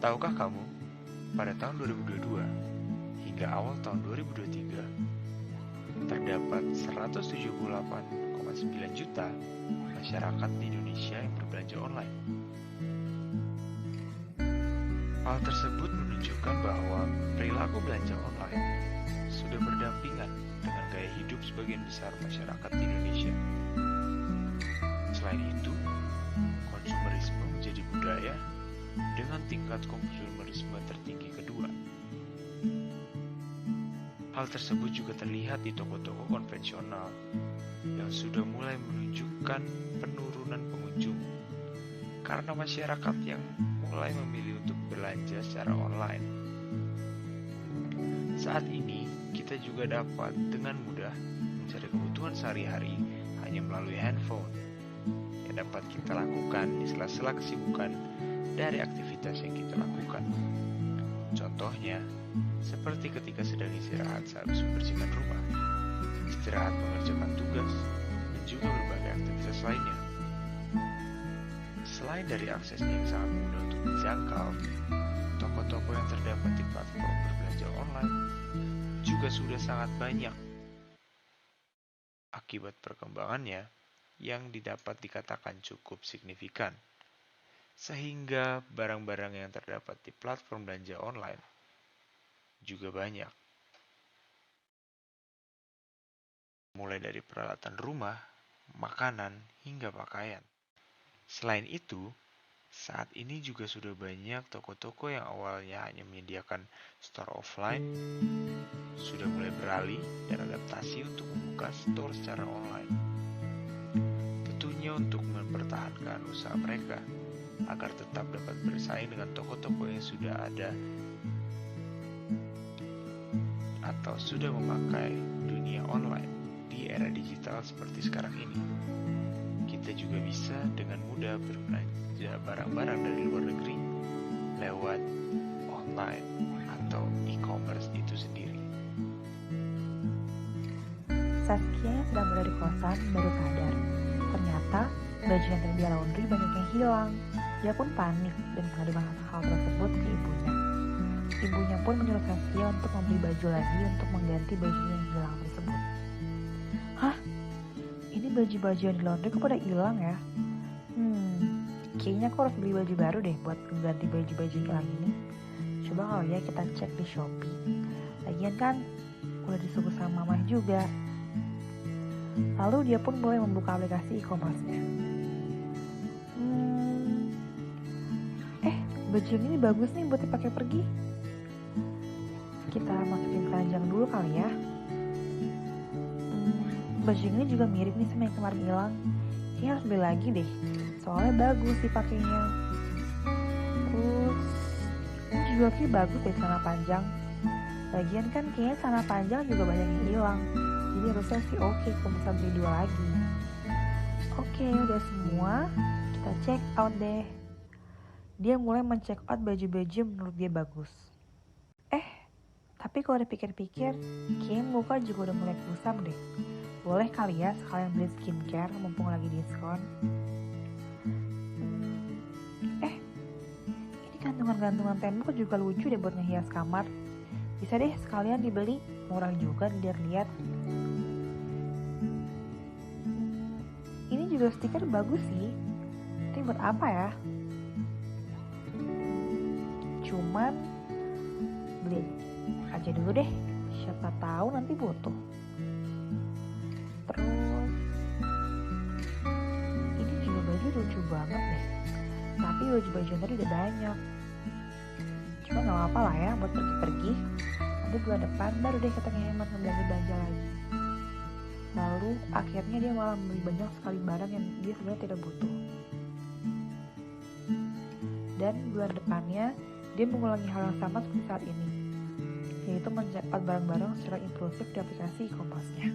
Tahukah kamu, pada tahun 2022 hingga awal tahun 2023, terdapat 178,9 juta masyarakat di Indonesia yang berbelanja online. Hal tersebut menunjukkan bahwa perilaku belanja online sudah berdampingan dengan gaya hidup sebagian besar masyarakat di Indonesia. Selain itu, konsumerisme menjadi budaya dengan tingkat konsumerisme tertinggi kedua. Hal tersebut juga terlihat di toko-toko konvensional yang sudah mulai menunjukkan penurunan pengunjung karena masyarakat yang mulai memilih untuk belanja secara online. Saat ini, kita juga dapat dengan mudah mencari kebutuhan sehari-hari hanya melalui handphone yang dapat kita lakukan di sela-sela kesibukan dari aktivitas yang kita lakukan. Contohnya, seperti ketika sedang istirahat sehabis membersihkan rumah, istirahat mengerjakan tugas, dan juga berbagai aktivitas lainnya. Selain dari aksesnya yang sangat mudah untuk dijangkau, toko-toko yang terdapat di platform berbelanja online juga sudah sangat banyak. Akibat perkembangannya yang didapat dikatakan cukup signifikan, sehingga barang-barang yang terdapat di platform belanja online juga banyak. Mulai dari peralatan rumah, makanan, hingga pakaian. Selain itu, saat ini juga sudah banyak toko-toko yang awalnya hanya menyediakan store offline, sudah mulai beralih dan adaptasi untuk membuka store secara online. Tentunya untuk mempertahankan usaha mereka, agar tetap dapat bersaing dengan toko-toko yang sudah ada atau sudah memakai dunia online di era digital seperti sekarang ini. Kita juga bisa dengan mudah berbelanja barang-barang dari luar negeri lewat online atau e-commerce itu sendiri. Saskia yang sedang berada di kosan baru sadar, ternyata baju yang tadi dia laundry banyak yang hilang. Dia pun panik dan mengadu hal tersebut ke ibunya. Ibunya pun menyuruh Saskia untuk membeli baju lagi untuk mengganti bajunya yang hilang tersebut. Hah? Ini baju-baju yang di laundry kok pada hilang ya? Kayaknya aku harus beli baju baru deh buat mengganti baju-baju hilang ini. Coba kali ya kita cek di Shopee. Lagian kan udah disuruh sama mamah juga. Lalu dia pun mulai membuka aplikasi e-commerce-nya. Baju ini bagus nih buat dipakai pergi. Kita masukin keranjang dulu kali ya. Baju ini juga mirip nih sama yang kemarin hilang. Kayaknya harus beli lagi deh, soalnya bagus dipakainya. Terus ini juga kayak bagus deh celana panjang. Lagian kan kayaknya celana panjang juga banyak yang hilang. Jadi harusnya sih oke kalau bisa beli dua lagi. Oke, udah semua. Kita check out deh. Dia mulai men-check out baju-baju menurut dia bagus. Tapi kalau dipikir-pikir, kayaknya muka juga udah mulai kusam deh. Boleh kali ya sekalian beli skincare mumpung lagi diskon. Ini gantungan-gantungan tembok juga lucu deh buat ngehias kamar. Bisa deh sekalian dibeli, murah juga dilihat-lihat. Ini juga stiker bagus sih. Tapi buat apa ya? Cuman beli aja dulu deh, siapa tahu nanti butuh. Terus ini juga baju lucu banget deh, tapi baju-baju yang tadi udah banyak. Cuma gak apa-apa lah ya buat pergi-pergi. Nanti bulan depan baru deh kita ngehemat ngebelanja lagi. Lalu akhirnya dia malah membeli banyak sekali barang yang dia sebenarnya tidak butuh. Dan bulan depannya dia mengulangi hal yang sama seperti saat ini, yaitu men-check out barang-barang secara impulsif di aplikasi e-commerce-nya.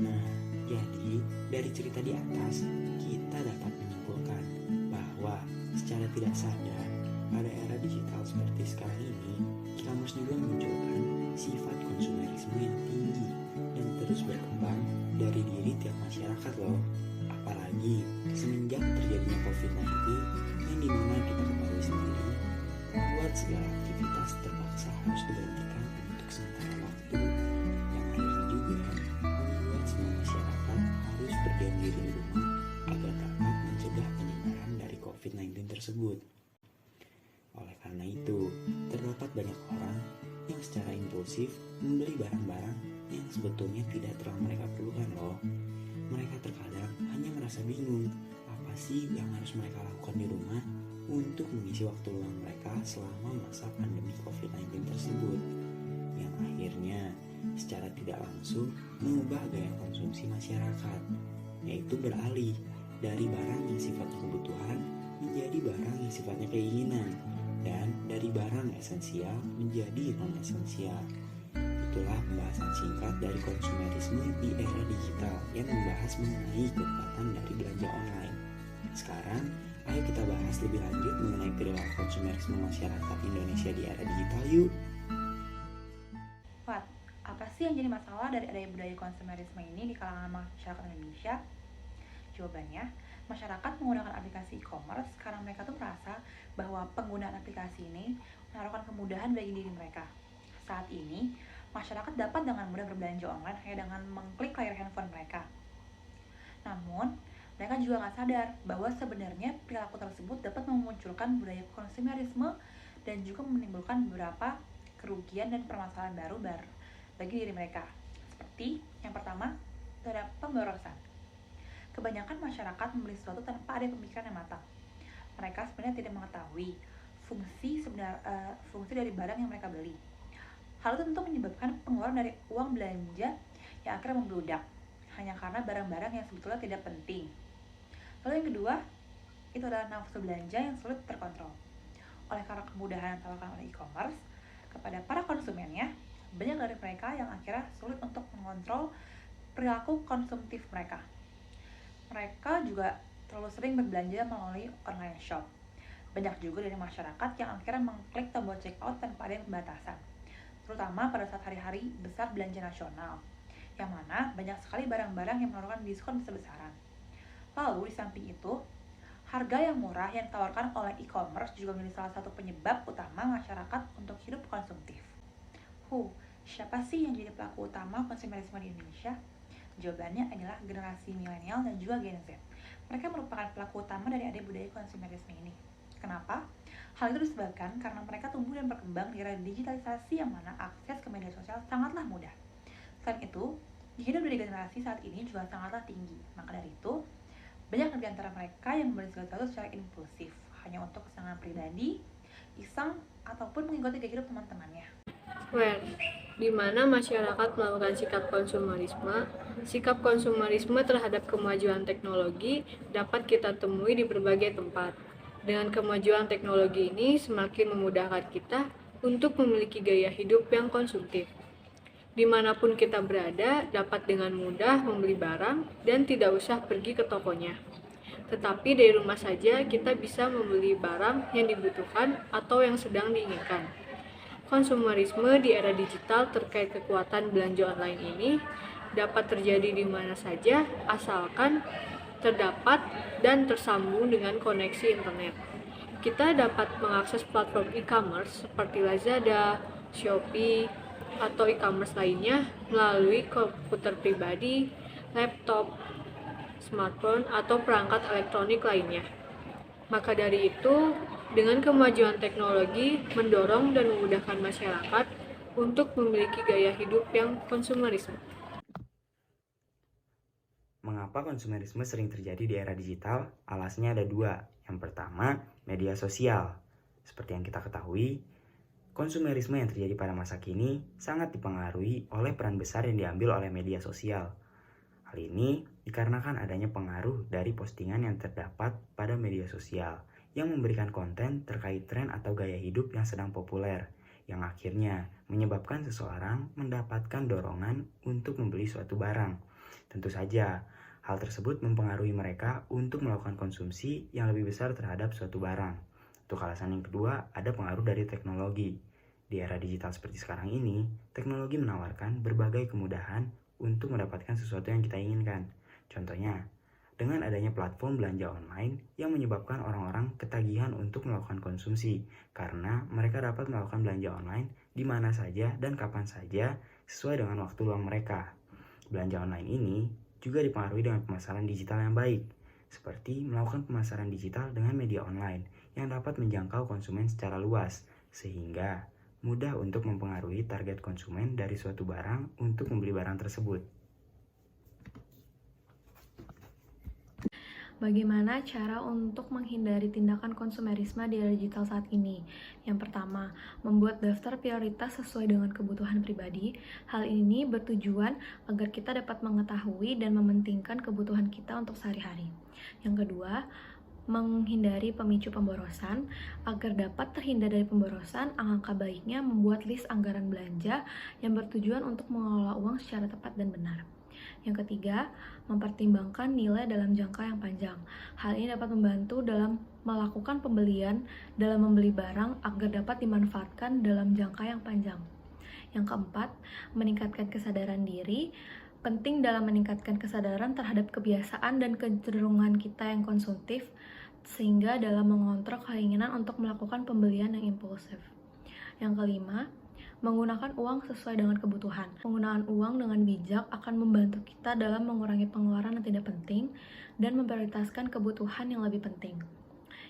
Nah, jadi dari cerita di atas, kita dapat menyimpulkan bahwa secara tidak sadar, pada era digital seperti sekarang ini, e-commerce juga memunculkan sifat konsumerisme yang tinggi dan terus berkembang dari diri tiap masyarakat loh. Apalagi semenjak terjadinya COVID-19 yang dimana kita ketahui sendiri membuat segala aktivitas terpaksa harus diberhentikan untuk sementara waktu, yang akhirnya juga membuat semua masyarakat harus berdiam diri di rumah agar dapat mencegah penyebaran dari COVID-19 tersebut. Oleh karena itu, terdapat banyak orang yang secara impulsif membeli barang-barang yang sebetulnya tidak terlalu mereka perlukan loh. Mereka terkadang hanya merasa bingung apa sih yang harus mereka lakukan di rumah untuk mengisi waktu luang mereka selama masa pandemi COVID-19 tersebut, yang akhirnya secara tidak langsung mengubah gaya konsumsi masyarakat, yaitu beralih dari barang yang sifatnya kebutuhan menjadi barang yang sifatnya keinginan, dan dari barang esensial menjadi non-esensial. Itulah pembahasan singkat dari konsumerisme di era digital yang membahas mengenai kekuatan dari belanja online. Sekarang, ayo kita bahas lebih lanjut mengenai perilaku konsumerisme masyarakat Indonesia di era digital yuk. Wat, apa sih yang jadi masalah dari adanya budaya konsumerisme ini di kalangan masyarakat Indonesia? Jawabannya, masyarakat menggunakan aplikasi e-commerce karena mereka tuh merasa bahwa penggunaan aplikasi ini menaruhkan kemudahan bagi diri mereka. Saat ini, masyarakat dapat dengan mudah berbelanja online hanya dengan mengklik layar handphone mereka. Namun, mereka juga nggak sadar bahwa sebenarnya perilaku tersebut dapat memunculkan budaya konsumerisme dan juga menimbulkan beberapa kerugian dan permasalahan baru bagi diri mereka. Seperti yang pertama, terhadap pemborosan. Kebanyakan masyarakat membeli sesuatu tanpa ada pemikiran yang matang. Mereka sebenarnya tidak mengetahui fungsi dari barang yang mereka beli. Hal itu tentu menyebabkan pengeluaran dari uang belanja yang akhirnya membludak hanya karena barang-barang yang sebetulnya tidak penting. Lalu yang kedua, itu adalah nafsu belanja yang sulit terkontrol. Oleh karena kemudahan yang ditawarkan oleh e-commerce kepada para konsumennya, banyak dari mereka yang akhirnya sulit untuk mengontrol perilaku konsumtif mereka. Mereka juga terlalu sering berbelanja melalui online shop. Banyak juga dari masyarakat yang akhirnya mengklik tombol checkout tanpa ada pembatasan, terutama pada saat hari-hari besar belanja nasional, yang mana banyak sekali barang-barang yang menawarkan diskon besar-besaran. Lalu di samping itu, harga yang murah yang ditawarkan oleh e-commerce juga menjadi salah satu penyebab utama masyarakat untuk hidup konsumtif. Siapa sih yang jadi pelaku utama konsumerisme di Indonesia? Jawabannya adalah generasi milenial dan juga Gen Z. Mereka merupakan pelaku utama dari adanya budaya konsumerisme ini. Kenapa? Hal itu disebabkan karena mereka tumbuh dan berkembang di era digitalisasi yang mana akses ke media sosial sangatlah mudah. Selain itu, hidup dari generasi saat ini juga sangatlah tinggi. Maka dari itu, banyak di antara mereka yang membeli segala sesuatu secara impulsif, hanya untuk kesenangan pribadi, iseng, ataupun mengikuti gaya hidup teman-temannya. Di mana masyarakat melakukan sikap konsumerisme terhadap kemajuan teknologi dapat kita temui di berbagai tempat. Dengan kemajuan teknologi ini semakin memudahkan kita untuk memiliki gaya hidup yang konsumtif. Dimanapun kita berada, dapat dengan mudah membeli barang dan tidak usah pergi ke tokonya. Tetapi dari rumah saja kita bisa membeli barang yang dibutuhkan atau yang sedang diinginkan. Konsumerisme di era digital terkait kekuatan belanja online ini dapat terjadi di mana saja asalkan terdapat dan tersambung dengan koneksi internet. Kita dapat mengakses platform e-commerce seperti Lazada, Shopee, atau e-commerce lainnya melalui komputer pribadi, laptop, smartphone, atau perangkat elektronik lainnya. Maka dari itu, dengan kemajuan teknologi mendorong dan memudahkan masyarakat untuk memiliki gaya hidup yang konsumerisme. Mengapa konsumerisme sering terjadi di era digital? Alasnya ada dua. Yang pertama, media sosial. Seperti yang kita ketahui, konsumerisme yang terjadi pada masa kini sangat dipengaruhi oleh peran besar yang diambil oleh media sosial. Hal ini dikarenakan adanya pengaruh dari postingan yang terdapat pada media sosial yang memberikan konten terkait tren atau gaya hidup yang sedang populer, yang akhirnya menyebabkan seseorang mendapatkan dorongan untuk membeli suatu barang. Tentu saja, hal tersebut mempengaruhi mereka untuk melakukan konsumsi yang lebih besar terhadap suatu barang. Untuk alasan yang kedua, ada pengaruh dari teknologi. Di era digital seperti sekarang ini, teknologi menawarkan berbagai kemudahan untuk mendapatkan sesuatu yang kita inginkan. Contohnya, dengan adanya platform belanja online yang menyebabkan orang-orang ketagihan untuk melakukan konsumsi karena mereka dapat melakukan belanja online di mana saja dan kapan saja sesuai dengan waktu luang mereka. Belanja online ini juga dipengaruhi dengan pemasaran digital yang baik, seperti melakukan pemasaran digital dengan media online yang dapat menjangkau konsumen secara luas, sehingga mudah untuk mempengaruhi target konsumen dari suatu barang untuk membeli barang tersebut. Bagaimana cara untuk menghindari tindakan konsumerisme di era digital saat ini? Yang pertama, membuat daftar prioritas sesuai dengan kebutuhan pribadi. Hal ini bertujuan agar kita dapat mengetahui dan mementingkan kebutuhan kita untuk sehari-hari. Yang kedua, menghindari pemicu pemborosan. Agar dapat terhindar dari pemborosan, alangkah baiknya membuat list anggaran belanja yang bertujuan untuk mengelola uang secara tepat dan benar. Yang ketiga, mempertimbangkan nilai dalam jangka yang panjang. Hal ini dapat membantu dalam melakukan pembelian dalam membeli barang agar dapat dimanfaatkan dalam jangka yang panjang. Yang keempat, meningkatkan kesadaran diri. Penting dalam meningkatkan kesadaran terhadap kebiasaan dan kecenderungan kita yang konsumtif, sehingga dalam mengontrol keinginan untuk melakukan pembelian yang impulsif. Yang kelima, menggunakan uang sesuai dengan kebutuhan. Penggunaan uang dengan bijak akan membantu kita dalam mengurangi pengeluaran yang tidak penting dan memprioritaskan kebutuhan yang lebih penting.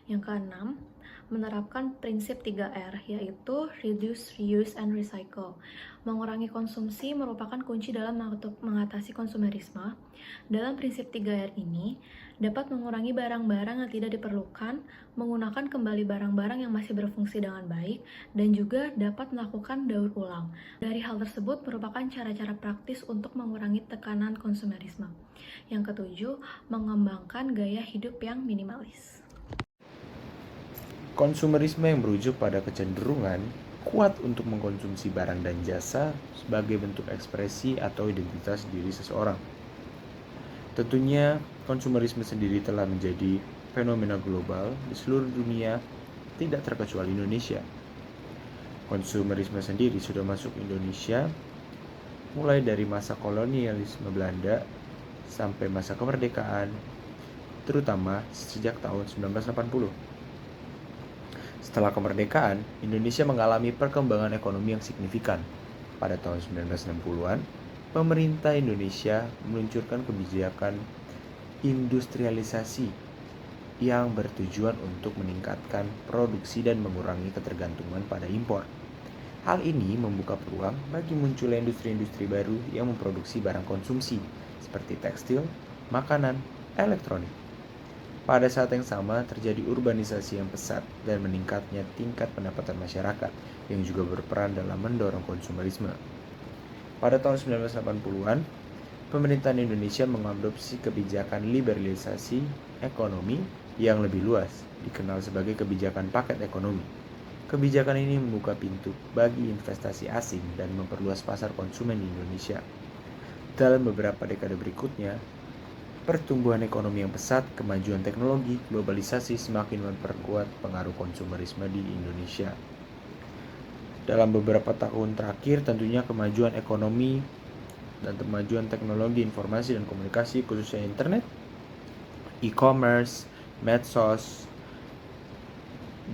Yang keenam, menerapkan prinsip 3R, yaitu reduce, reuse, and recycle. Mengurangi konsumsi merupakan kunci dalam mengatasi konsumerisme. Dalam prinsip 3R ini, dapat mengurangi barang-barang yang tidak diperlukan, menggunakan kembali barang-barang yang masih berfungsi dengan baik, dan juga dapat melakukan daur ulang. Dari hal tersebut merupakan cara-cara praktis untuk mengurangi tekanan konsumerisme. Yang ketujuh, mengembangkan gaya hidup yang minimalis. Konsumerisme yang merujuk pada kecenderungan kuat untuk mengkonsumsi barang dan jasa sebagai bentuk ekspresi atau identitas diri seseorang. Tentunya, konsumerisme sendiri telah menjadi fenomena global di seluruh dunia, tidak terkecuali Indonesia. Konsumerisme sendiri sudah masuk Indonesia mulai dari masa kolonialisme Belanda sampai masa kemerdekaan, terutama sejak tahun 1980. Setelah kemerdekaan, Indonesia mengalami perkembangan ekonomi yang signifikan. Pada tahun 1960-an, pemerintah Indonesia meluncurkan kebijakan industrialisasi yang bertujuan untuk meningkatkan produksi dan mengurangi ketergantungan pada impor. Hal ini membuka peluang bagi munculnya industri-industri baru yang memproduksi barang konsumsi seperti tekstil, makanan, elektronik. Pada saat yang sama terjadi urbanisasi yang pesat dan meningkatnya tingkat pendapatan masyarakat yang juga berperan dalam mendorong konsumerisme. Pada tahun 1980-an, pemerintahan Indonesia mengadopsi kebijakan liberalisasi ekonomi yang lebih luas, dikenal sebagai kebijakan paket ekonomi. Kebijakan ini membuka pintu bagi investasi asing dan memperluas pasar konsumen di Indonesia. Dalam beberapa dekade berikutnya, pertumbuhan ekonomi yang pesat, kemajuan teknologi, globalisasi semakin memperkuat pengaruh konsumerisme di Indonesia. Dalam beberapa tahun terakhir, tentunya kemajuan ekonomi dan kemajuan teknologi informasi dan komunikasi, khususnya internet, e-commerce, medsos,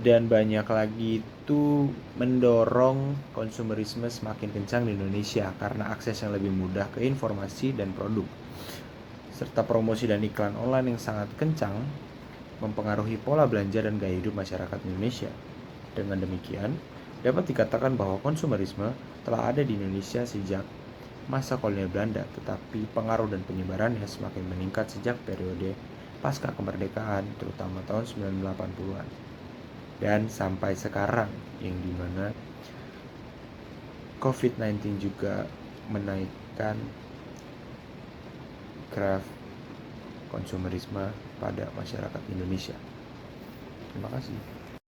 dan banyak lagi itu mendorong konsumerisme semakin kencang di Indonesia karena akses yang lebih mudah ke informasi dan produk, serta promosi dan iklan online yang sangat kencang mempengaruhi pola belanja dan gaya hidup masyarakat Indonesia. Dengan demikian, dapat dikatakan bahwa konsumerisme telah ada di Indonesia sejak masa kolonial Belanda, tetapi pengaruh dan penyebarannya semakin meningkat sejak periode pasca kemerdekaan, terutama tahun 1980-an. Dan sampai sekarang, yang dimana COVID-19 juga menaikkan graf konsumerisme pada masyarakat Indonesia. Terima kasih.